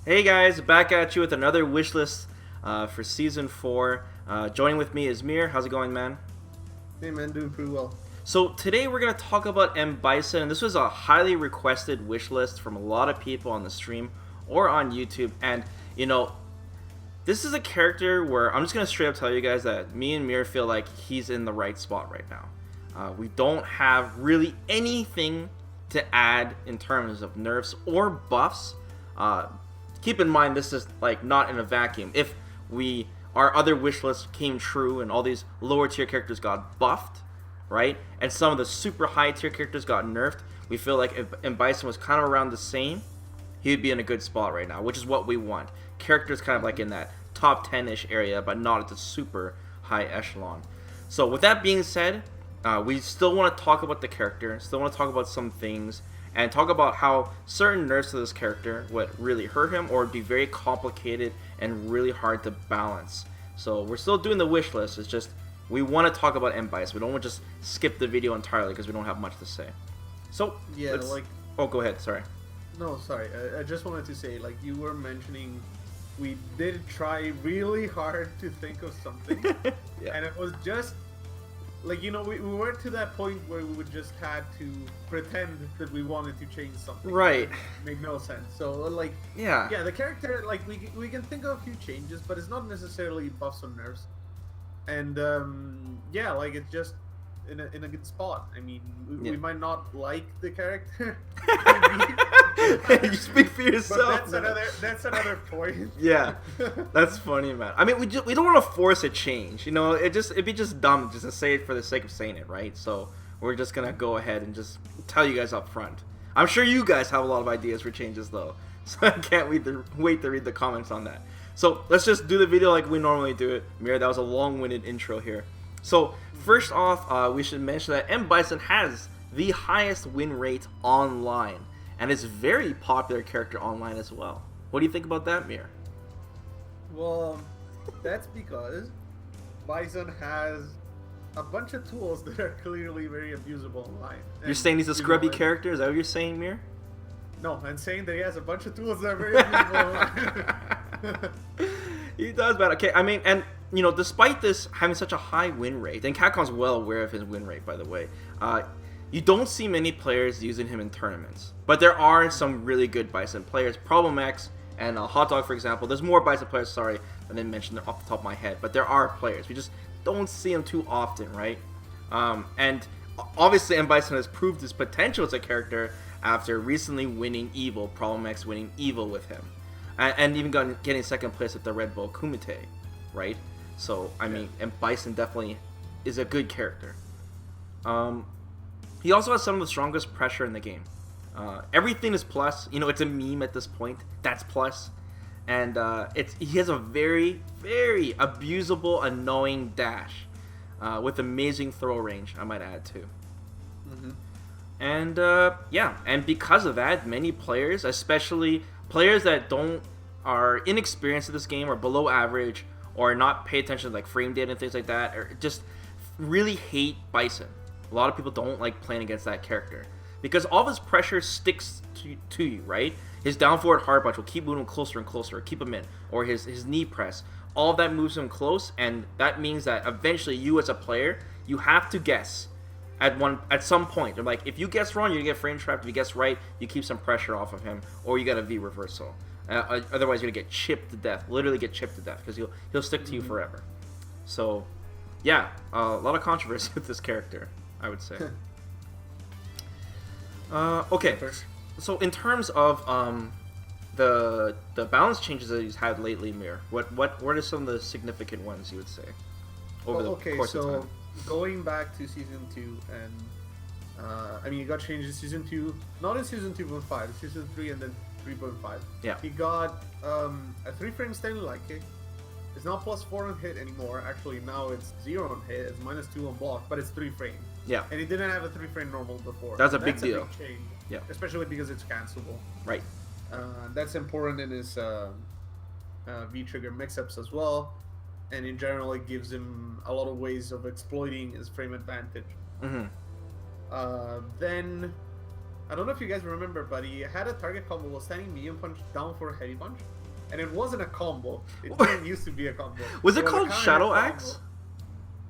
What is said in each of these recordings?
Hey guys, back at you with another wish list for season 4. Joining with me is Mir. How's it going, man? Hey man, doing pretty well. So today we're gonna talk about M.Bison, and this was a highly requested wish list from a lot of people on the stream or on YouTube. And you know, this is a character where I'm just gonna straight up tell you guys that me and Mir feel like he's in the right spot right now. We don't have really anything to add in terms of nerfs or buffs. Keep in mind this is like not in a vacuum. If our other wish list came true and all these lower tier characters got buffed, right, and some of the super high tier characters got nerfed, we feel like if M.Bison was kind of around the same, he would be in a good spot right now, which is what we want. Characters kind of like in that top 10-ish area, but not at the super high echelon. So with that being said, we still want to talk about the character, still want to talk about some things, and talk about how certain nerfs to this character would really hurt him or be very complicated and really hard to balance. So we're still doing the wish list, it's just we want to talk about M.Bison. We don't want to just skip the video entirely because we don't have much to say. So, Yeah, oh, go ahead, sorry. no, sorry. I just wanted to say, like you were mentioning, we did try really hard to think of something, Yeah. and it was just like we weren't to that point where we would just had to pretend that we wanted to change something. Right. It made no sense. So like Yeah. the character, like we can think of a few changes, but it's not necessarily buffs or nerfs. And yeah, like it's just in a good spot. I mean, we might not like the character. You speak for yourself. But that's another point. Yeah, that's funny, man. I mean, we don't want to force a change. You know, it'd be just dumb just to say it for the sake of saying it, right? So we're just gonna go ahead and just tell you guys up front. I'm sure you guys have a lot of ideas for changes though, so I can't wait to read the comments on that. So let's just do the video like we normally do it. Mir, that was a long-winded intro here. So first off, we should mention that M.Bison has the highest win rate online, and is a very popular character online as well. What do you think about that, Mir? Well, that's because Bison has a bunch of tools that are clearly very abusable online. You're saying he's a scrubby character? Is that what you're saying, Mir? No, I'm saying that he has a bunch of tools that are very abusable online. He does, but okay. I mean, and you know, despite this having such a high win rate, and Capcom's well aware of his win rate, by the way, you don't see many players using him in tournaments. But there are some really good Bison players. Problem X and Hot Dog, for example. There's more Bison players, sorry, I didn't mention them off the top of my head. But there are players. We just don't see them too often, right? And obviously, M.Bison has proved his potential as a character after recently winning Evil, Problem X winning Evil with him. And even getting second place at the Red Bull Kumite, right? So, I mean, M.Bison definitely is a good character. He also has some of the strongest pressure in the game. Everything is plus. You know, it's a meme at this point. That's plus. And he has a very, very abusable, annoying dash with amazing throw range, I might add, too. Mm-hmm. And, yeah. And because of that, many players, especially players that are inexperienced in this game or below average or not pay attention to like frame data and things like that, or just really hate Bison. A lot of people don't like playing against that character because all of his pressure sticks to you, right? His down forward hard punch will keep moving him closer and closer, keep him in, or his knee press. All of that moves him close, and that means that eventually you as a player, you have to guess at some point. They're like, if you guess wrong, you get frame trapped. If you guess right, you keep some pressure off of him, or you got a V reversal. Otherwise, you're gonna get chipped to death. Literally get chipped to death because he'll stick to you forever. So, yeah, a lot of controversy with this character, I would say. Okay, so in terms of the balance changes that he's had lately, Mir, what are some of the significant ones you would say over the course of time? Going back to season 2, and I mean, he got changed in season 2, not in season 2.5, season 3, and then 3.5. Yeah. He got a 3-frame standing light kick. It's not +4 on hit anymore. Actually, now it's 0 on hit. It's -2 on block, but it's 3-frame. Yeah. And he didn't have a 3-frame normal before. That's a big deal. A big change. Yeah. Especially because it's cancelable. Right. That's important in his V-trigger mix-ups as well. And in general, it gives him a lot of ways of exploiting his frame advantage. Mm-hmm. Then I don't know if you guys remember, but he had a target combo was standing medium punch down for a heavy punch, and it wasn't a combo. It didn't used to be a combo. Was it called Shadow Axe?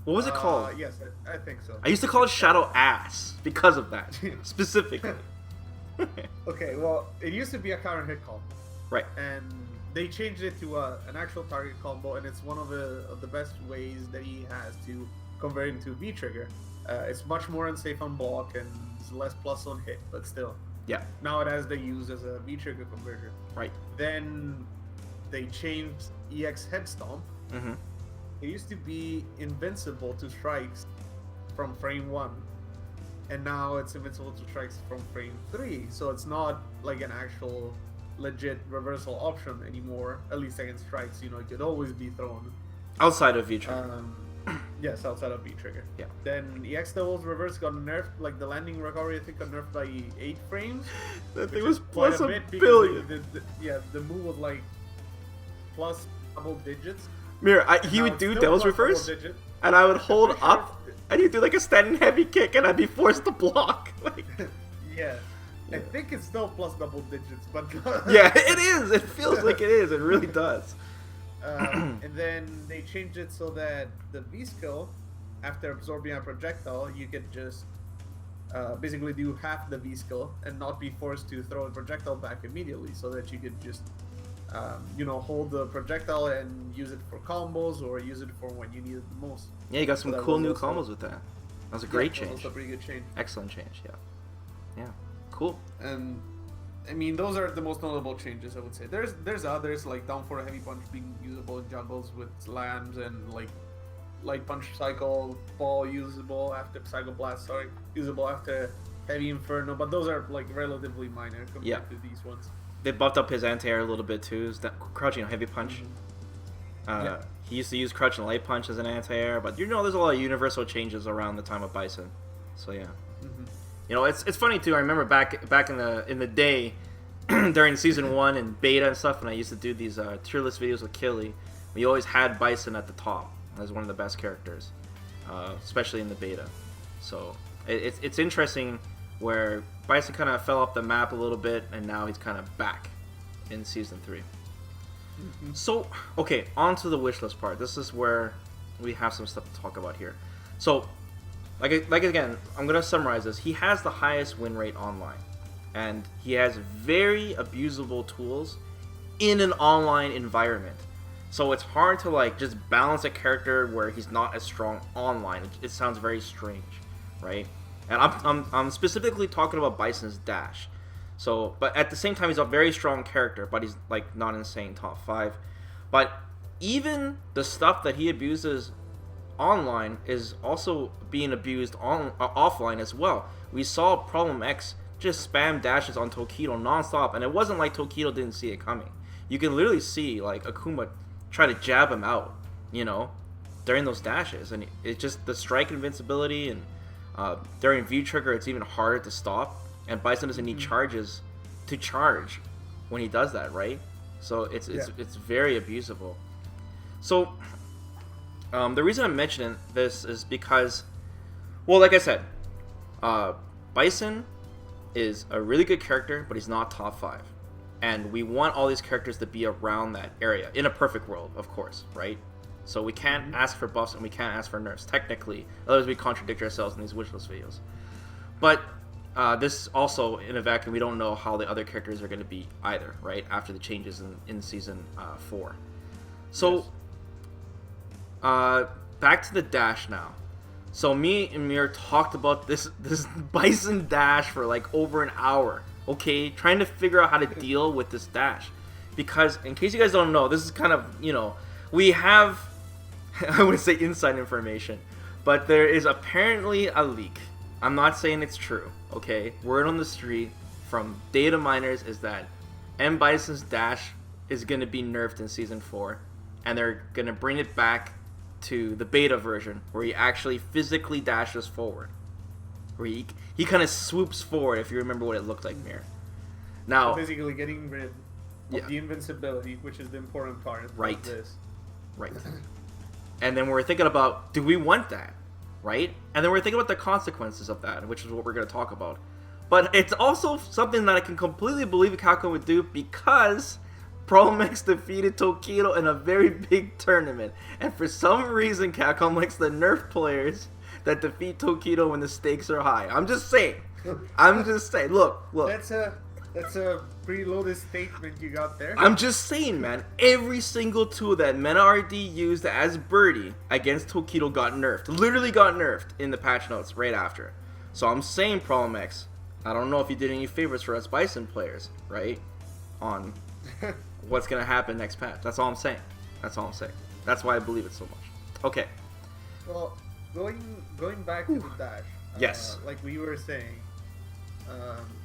What was it called? Yes, I think so. I used to call it Shadow Ass because of that, specifically. Okay, well, it used to be a counter hit combo. Right. And they changed it to an actual target combo, and it's one of the best ways that he has to convert into V trigger. It's much more unsafe on block and it's less plus on hit, but still. Yeah. Now it has the use as a V trigger converter. Right. Then they changed EX Head Stomp. Mm-hmm. It used to be invincible to strikes from frame 1, and now it's invincible to strikes from frame 3. So it's not like an actual legit reversal option anymore, at least against strikes. You know, it could always be thrown. Outside of V trigger. Yes, outside of V trigger. Yeah. Then EX Devil's reverse got nerfed, like the landing recovery I think got nerfed by 8 frames. That thing was plus a bit billion. The move was like plus double digits. Mirror, he would do Devil's reverse, and I would hold up, and he'd do like a standing heavy kick, and I'd be forced to block. Like, yeah. I think it's still plus double digits, but yeah, it is. It feels like it is. It really does. And then they changed it so that the V skill, after absorbing a projectile, you could just basically do half the V skill and not be forced to throw a projectile back immediately, so that you could just hold the projectile and use it for combos or use it for when you need it the most. Yeah, you got some cool new combos with that. That was a great change. That was a pretty good change. Excellent change, yeah. Yeah, cool. And I mean, those are the most notable changes, I would say. There's others, like down for a heavy punch being usable in jungles with slams, and like light punch cycle ball usable after psycho blast, usable after heavy inferno, but those are like relatively minor compared to these ones. They buffed up his anti-air a little bit too. Is that crouching a heavy punch? Mm-hmm. He used to use crouch and light punch as an anti-air, but there's a lot of universal changes around the time of Bison. So yeah. Mm-hmm. It's funny too. I remember back in the day during season 1 and beta and stuff, when I used to do these tier list videos with Killy, we always had Bison at the top as one of the best characters, especially in the beta. So it's interesting where Bison kind of fell off the map a little bit, and now he's kind of back in season 3. Mm-hmm. So okay, on to the wish list part. This is where we have some stuff to talk about here. So like again, I'm gonna summarize this. He has the highest win rate online, and he has very abusable tools in an online environment. So it's hard to like just balance a character where he's not as strong online. It sounds very strange, right? And I'm specifically talking about Bison's dash. So, but at the same time, he's a very strong character, but he's like not insane top 5. But even the stuff that he abuses online is also being abused offline as well. We saw Problem X just spam dashes on Tokido nonstop, and it wasn't like Tokido didn't see it coming. You can literally see like Akuma try to jab him out, during those dashes, and it's just the strike invincibility, and during V trigger it's even harder to stop, and Bison doesn't need charges to charge when he does that, right? So it's very abusable. So the reason I'm mentioning this is because, well, like I said, Bison is a really good character, but he's not top 5. And we want all these characters to be around that area, in a perfect world, of course, right? So we can't ask for buffs and we can't ask for nerfs, technically. Otherwise we contradict ourselves in these wishlist videos. But this also, in a vacuum, we don't know how the other characters are going to be either, right? After the changes in Season 4. So, back to the dash now. So me and Mir talked about this Bison dash for like over an hour, okay? Trying to figure out how to deal with this dash. Because, in case you guys don't know, this is kind of, we have, I wouldn't say inside information, but there is apparently a leak. I'm not saying it's true, okay? Word on the street from data miners is that M.Bison's dash is going to be nerfed in Season 4, and they're going to bring it back to the beta version, where he actually physically dashes forward. Where he kind of swoops forward, if you remember what it looked like, Mir. Now, so basically getting rid of the invincibility, which is the important part of this. Right. And then we're thinking about, do we want that? Right? And then we're thinking about the consequences of that, which is what we're going to talk about. But it's also something that I can completely believe Capcom would do because Problem X defeated Tokido in a very big tournament. And for some reason, Capcom likes to nerf players that defeat Tokido when the stakes are high. I'm just saying. Look. That's a preloaded statement you got there. I'm just saying, man. Every single tool that Mena RD used as Birdie against Tokido got nerfed. Literally got nerfed in the patch notes right after. So I'm saying, Problem X, I don't know if you did any favors for us Bison players, right? On what's going to happen next patch. That's all I'm saying. That's why I believe it so much. Okay. Well, going back to the dash. Yes. Like we were saying,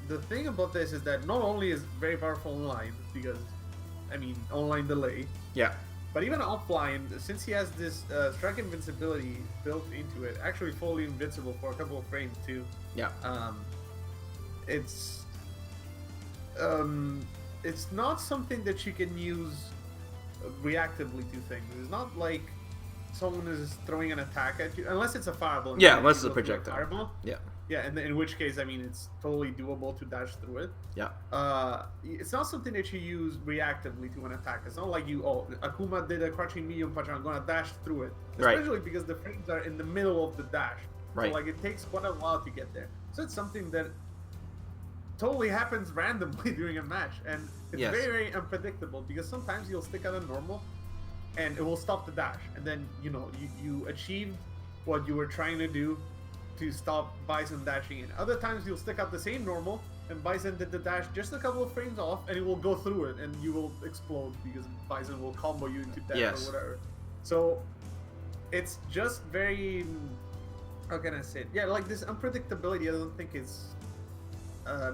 the thing about this is that not only is very powerful online, because, I mean, online delay. Yeah. But even offline, since he has this strike invincibility built into it, actually fully invincible for a couple of frames too. Yeah. It's not something that you can use reactively to things. It's not like someone is throwing an attack at you, unless it's a fireball. Yeah, unless it's a projectile. Fireball. Yeah. Yeah, and in which case, I mean, it's totally doable to dash through it. Yeah. It's not something that you use reactively to an attack. It's not like Akuma did a crouching medium punch, I'm gonna dash through it. Especially right. because the frames are in the middle of the dash. Right. So, like, it takes quite a while to get there. So it's something that totally happens randomly during a match. And it's yes. very, very unpredictable because sometimes you'll stick out a normal and it will stop the dash. And then, you achieved what you were trying to do to stop Bison dashing in. Other times you'll stick out the same normal and Bison did the dash just a couple of frames off and it will go through it and you will explode because Bison will combo you into death yes. or whatever. So it's just very, how can I say it? Yeah, like this unpredictability I don't think is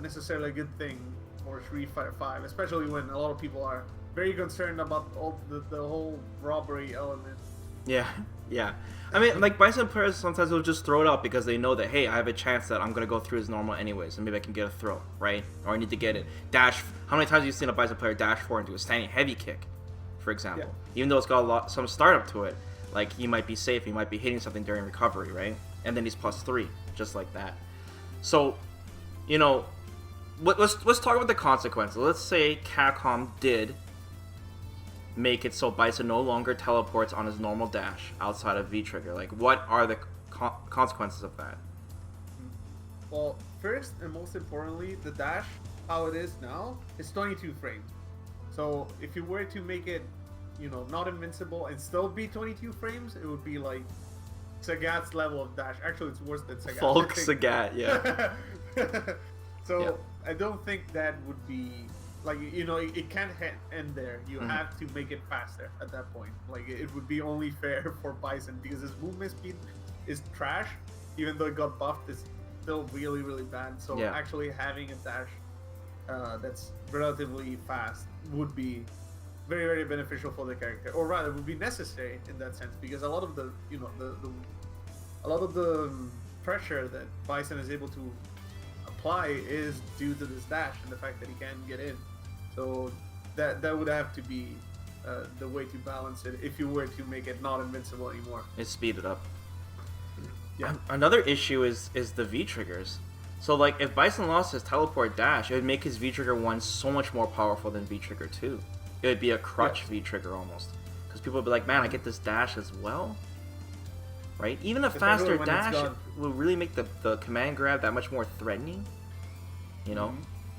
necessarily a good thing for Street Fighter V, especially when a lot of people are very concerned about all the whole robbery element. Yeah. I mean, like, Bison players sometimes will just throw it out because they know that, hey, I have a chance that I'm going to go through his normal anyways, and maybe I can get a throw, right? Or I need to get it. Dash. How many times have you seen a Bison player dash forward and do a standing heavy kick, for example? Yeah. Even though it's got some startup to it, like, he might be safe, he might be hitting something during recovery, right? And then he's +3, just like that. So, let's talk about the consequences. Let's say Capcom did make it so Bison no longer teleports on his normal dash outside of V-Trigger. Like, what are the consequences of that? Well, first and most importantly, the dash, how it is now, is 22 frames. So if you were to make it, not invincible and still be 22 frames, it would be like Sagat's level of dash. Actually, it's worse than Sagat. Folk Sagat, yeah. So yeah. I don't think that would be... Like, it can't end there. You have to make it faster at that point. Like, it would be only fair for Bison because his movement speed is trash. Even though it got buffed, it's still really, really bad. So actually having a dash that's relatively fast would be very, very beneficial for the character. Or rather, would be necessary in that sense because a lot of the, a lot of the pressure that Bison is able to apply is due to this dash and the fact that he can get in. So that would have to be the way to balance it if you were to make it not invincible anymore. It's speed it up. Yeah. Another issue is the V-Triggers. So, like, if Bison lost his teleport dash, it would make his V-Trigger 1 so much more powerful than V-Trigger 2. It would be a crutch V-Trigger almost. Because people would be like, man, I get this dash as well? Right? Even a faster dash will really make the command grab that much more threatening.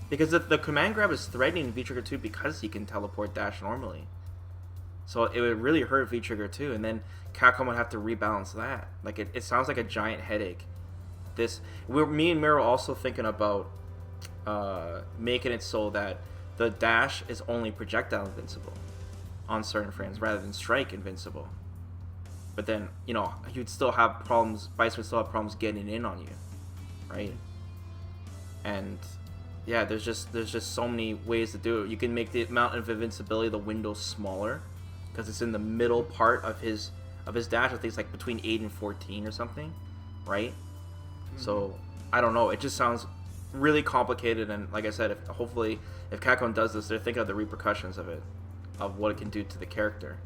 Because the command grab is threatening in V-Trigger 2 because he can teleport dash normally. So it would really hurt V-Trigger 2, and then Capcom would have to rebalance that. Like, it sounds like a giant headache. Me and Miro also thinking about making it so that the dash is only projectile invincible on certain frames rather than strike invincible. But then, you'd still have problems, Bison would still have problems getting in on you, right? And yeah, there's just so many ways to do it. You can make the amount of invincibility, the window smaller, because it's in the middle part of his dash. I think it's like between 8 and 14 or something, right? Mm-hmm. So I don't know. It just sounds really complicated. And like I said, if Capcom does this, they're thinking of the repercussions of it, of what it can do to the character,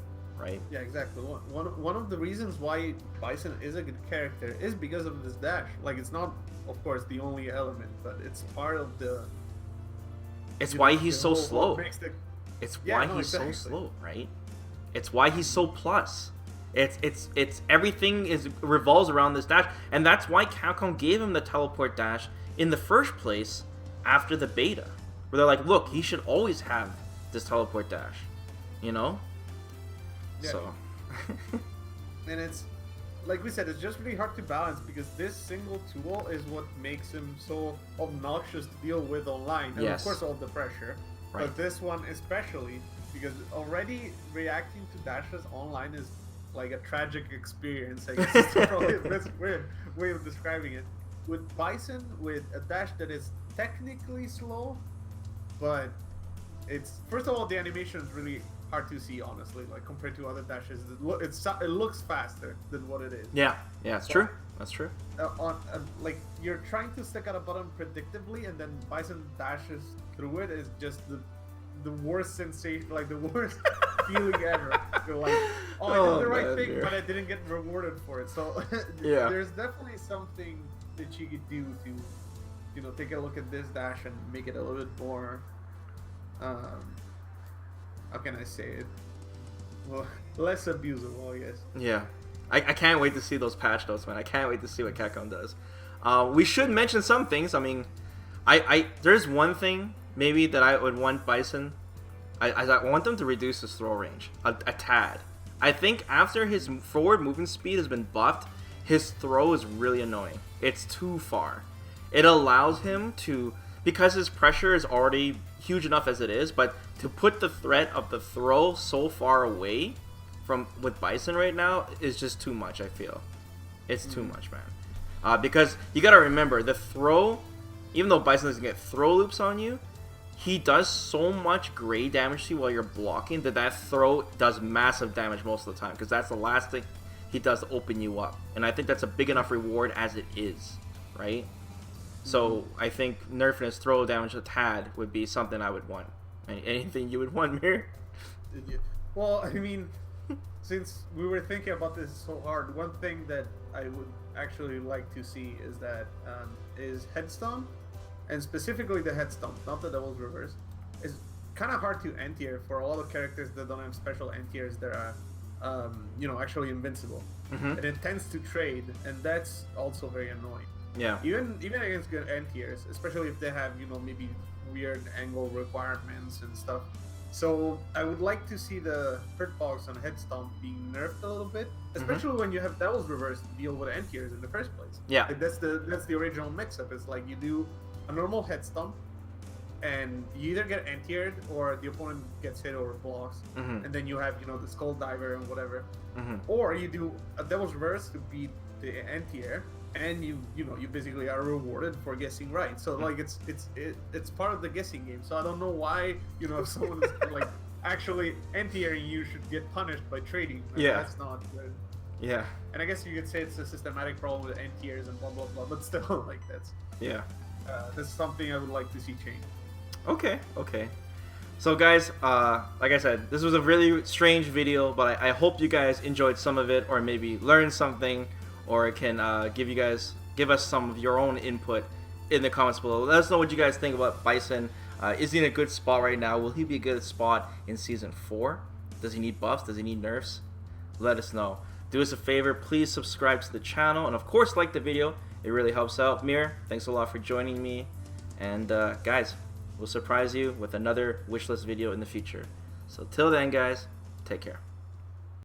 right? Yeah, exactly. One of the reasons why Bison is a good character is because of this dash. Like, it's not, of course, the only element, but it's part of the. It's why he's so slow. It's why he's exactly. so slow, right? It's why he's so plus. It's everything revolves around this dash, and that's why Capcom gave him the teleport dash in the first place after the beta, where they're like, look, he should always have this teleport dash, you know? Yeah. So. And it's, like we said, it's just really hard to balance because this single tool is what makes him so obnoxious to deal with online. And Yes. of course, all the pressure. Right. But this one especially, because already reacting to dashes online is like a tragic experience. I guess it's probably the best way of describing it. With Bison, with a dash that is technically slow, but it's, first of all, the animation is really hard to see, honestly, like compared to other dashes. It looks faster than what it is. Yeah, it's true. That's true. Like, you're trying to stick at a button predictably, and then Bison dashes through it is just the worst sensation, like the worst feeling ever. You're like, I did the right thing, but I didn't get rewarded for it. So Yeah. there's definitely something that you could do to, you know, take a look at this dash and make it a little bit more. How can I say it? Well, less abusable, I guess. Yeah. I can't wait to see those patch notes, man. I can't wait to see what Capcom does. We should mention some things. I mean, there's one thing maybe that I would want Bison. I want them to reduce his throw range a tad. I think after his forward movement speed has been buffed, his throw is really annoying. It's too far. It allows him to, because his pressure is already huge enough as it is, but to put the threat of the throw so far away from with Bison right now is just too much. I feel it's too much, man. Because you gotta remember the throw, even though Bison doesn't get throw loops on you, he does so much gray damage to you while you're blocking that throw does massive damage most of the time, because that's the last thing he does to open you up. And I think that's a big enough reward as it is, right? So I think nerfing his throw damage a tad would be something I would want. Anything you would want, Mir? Well, I mean, since we were thinking about this so hard, one thing that I would actually like to see is that is head stomp, and specifically the head stomp, not the devil's reverse, is kind of hard to anti-air for all the characters that don't have special anti-airs that are, you know, actually invincible. And it tends to trade, and that's also very annoying. Yeah. Even against good anti-airs, especially if they have, you know, maybe weird angle requirements and stuff. So I would like to see the hurtbox on head stomp being nerfed a little bit, especially when you have devil's reverse to deal with anti-airs in the first place. Yeah. Like, that's the original mix-up. It's like you do a normal head stomp, and you either get anti-aired or the opponent gets hit or blocks, and then you have, you know, the skull diver and whatever, or you do a devil's reverse to beat the anti-air, and you know, you basically are rewarded for guessing right. So like it's part of the guessing game. So I don't know why, you know, if someone is like actually anti-airing you should get punished by trading. Like, Yeah. That's not good. Yeah. And I guess you could say it's a systematic problem with anti-airs and blah blah blah, but still, like that's something I would like to see change. Okay. So guys, like I said, this was a really strange video, but I hope you guys enjoyed some of it, or maybe learned something, or it can give us some of your own input in the comments below. Let us know what you guys think about Bison. Is he in a good spot right now? Will he be a good spot in Season 4? Does he need buffs? Does he need nerfs? Let us know. Do us a favor, please subscribe to the channel, and of course like the video. It really helps out. Mir, thanks a lot for joining me. And guys, we'll surprise you with another wishlist video in the future. So till then, guys, take care.